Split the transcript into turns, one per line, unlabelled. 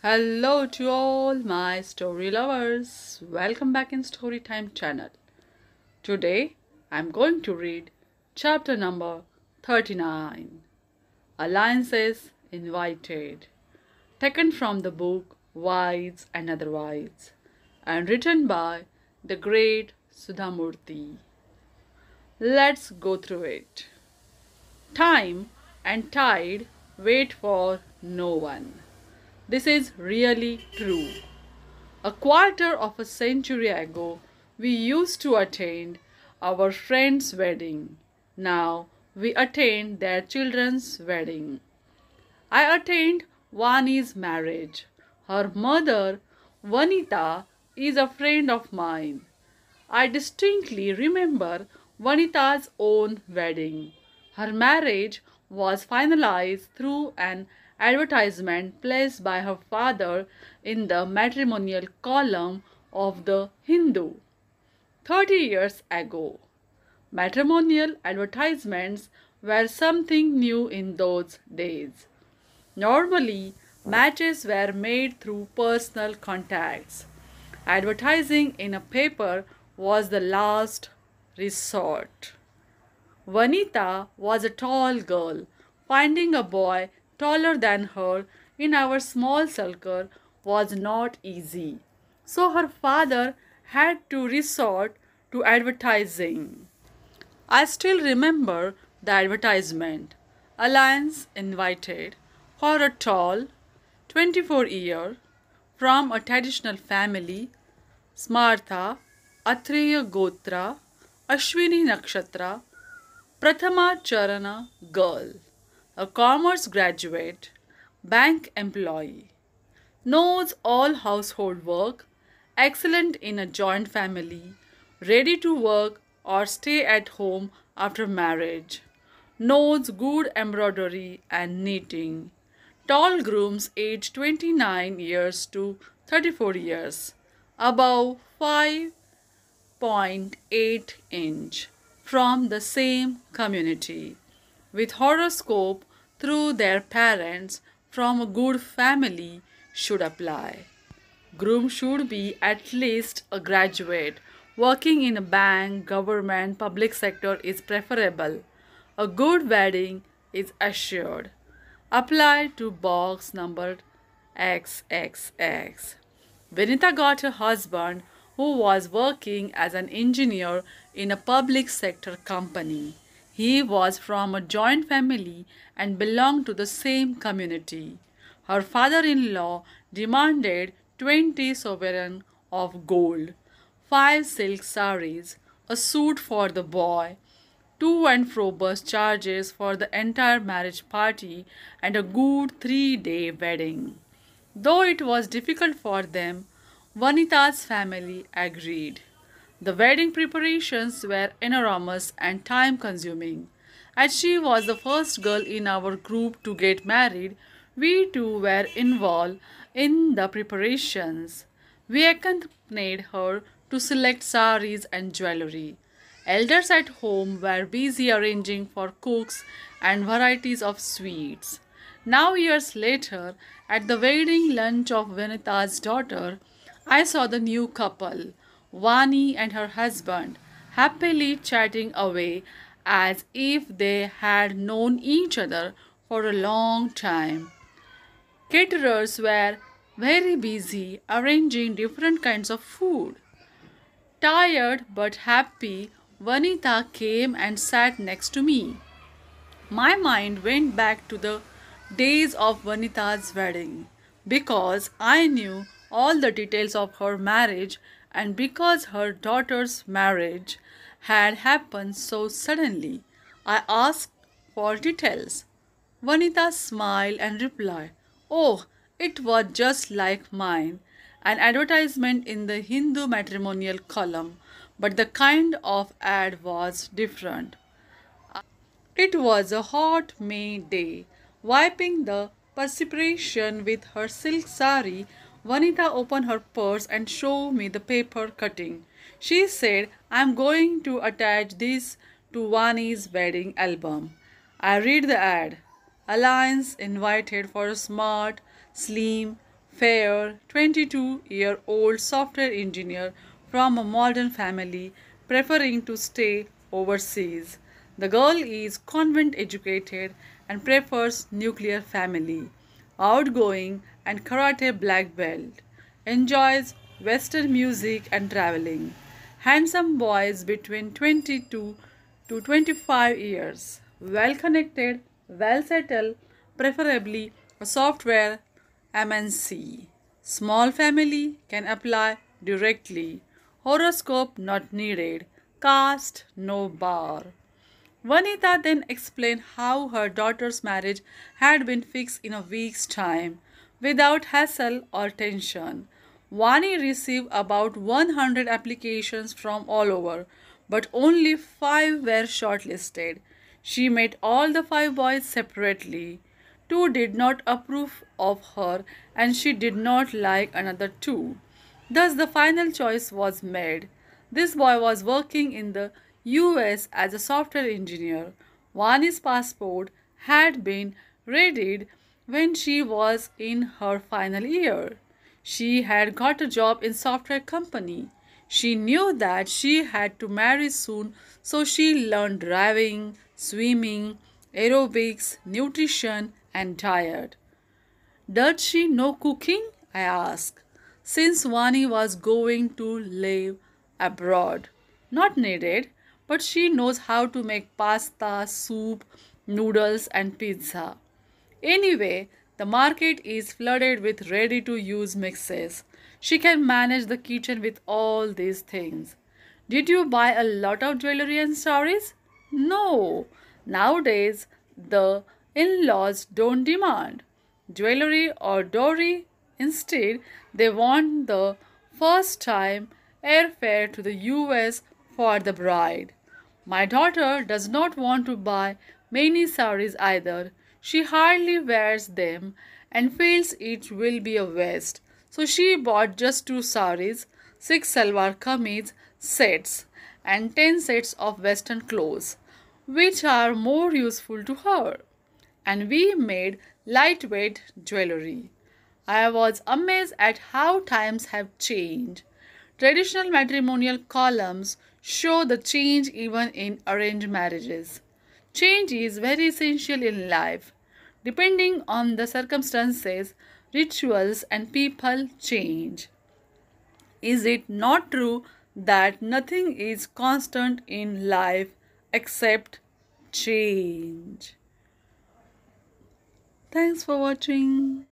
Hello to all my story lovers. Welcome back in Storytime channel. Today I'm going to read chapter number 39. Alliances Invited. Taken from the book Wise and Otherwise and written by the great Sudha Murty. Let's go through it. Time and tide wait for no one. This is really true. A quarter of a century ago, we used to attend our friend's wedding. Now we attend their children's wedding. I attend Vani's marriage. Her mother, Vanita, is a friend of mine. I distinctly remember Vanita's own wedding. Her marriage was finalized through an advertisement placed by her father in the matrimonial column of the Hindu. 30 years ago, matrimonial advertisements were something new in those days. Normally, matches were made through personal contacts. Advertising in a paper was the last resort. Vanita was a tall girl. Finding a boy taller than her in our small circle was not easy. So her father had to resort to advertising. I still remember the advertisement. Alliance invited for a tall 24-year from a traditional family, Smartha, Atreya Gotra, Ashwini Nakshatra, Prathama Charana girl, a commerce graduate, bank employee, knows all household work, excellent in a joint family, ready to work or stay at home after marriage, knows good embroidery and knitting. Tall grooms aged 29 years to 34 years, above 5.8 inch, from the same community, with horoscope through their parents from a good family should apply. Groom should be at least a graduate. Working in a bank, government, public sector is preferable. A good wedding is assured. Apply to box number XXX. Vinita got a husband who was working as an engineer in a public sector company. He was from a joint family and belonged to the same community. Her father-in-law demanded 20 sovereign of gold, 5 silk saris, a suit for the boy, to and fro bus charges for the entire marriage party, and a good 3-day wedding. Though it was difficult for them, Vanita's family agreed. The wedding preparations were enormous and time consuming. As she was the first girl in our group to get married, we too were involved in the preparations. We accompanied her to select saris and jewelry. Elders at home were busy arranging for cooks and varieties of sweets. Now, years later, at the wedding lunch of Vanita's daughter, I saw the new couple, Vani and her husband, happily chatting away as if they had known each other for a long time. Caterers were very busy arranging different kinds of food. Tired but happy, Vanita came and sat next to me. My mind went back to the days of Vanita's wedding because I knew all the details of her marriage and because her daughter's marriage had happened so suddenly. I asked for details. Vanita smiled and replied, "Oh, it was just like mine, an advertisement in the Hindu matrimonial column, but the kind of ad was different." It was a hot May day. Wiping the perspiration with her silk sari, Vanita opened her purse and showed me the paper cutting. She said, "I'm going to attach this to Vani's wedding album." I read the ad. Alliance invited for a smart, slim, fair 22-year-old software engineer from a modern family preferring to stay overseas. The girl is convent educated and prefers nuclear family, outgoing and karate black belt, enjoys western music and traveling. Handsome boys between 22 to 25 years, well connected, well settled, preferably a software MNC. Small family can apply directly. Horoscope not needed. Caste no bar. Vanita then explained how her daughter's marriage had been fixed in a week's time, without hassle or tension. Vani received about 100 applications from all over, but only 5 were shortlisted. She met all the 5 boys separately. 2 did not approve of her, and she did not like another 2. Thus, the final choice was made. This boy was working in the US as a software engineer. Vani's passport had been readied when she was in her final year. She had got a job in software company. She knew that she had to marry soon, so she learned driving, swimming, aerobics, nutrition, and diet. Does she know cooking? I asked, since Vani was going to live abroad. Not needed, but she knows how to make pasta, soup, noodles, and pizza. Anyway, the market is flooded with ready to use mixes. She can manage the kitchen with all these things. Did you buy a lot of jewelry and sarees? No. Nowadays, the in laws don't demand jewelry or dowry. Instead, they want the first time airfare to the US for the bride. My daughter does not want to buy many saris either. She hardly wears them and feels it will be a waste. So she bought just 2 saris, 6 salwar kameez sets, and 10 sets of western clothes, which are more useful to her. And we made lightweight jewelry. I was amazed at how times have changed. Traditional matrimonial columns show the change even in arranged marriages. Change is very essential in life. Depending on the circumstances, rituals and people change. Is it not true that nothing is constant in life except change? Thanks for watching.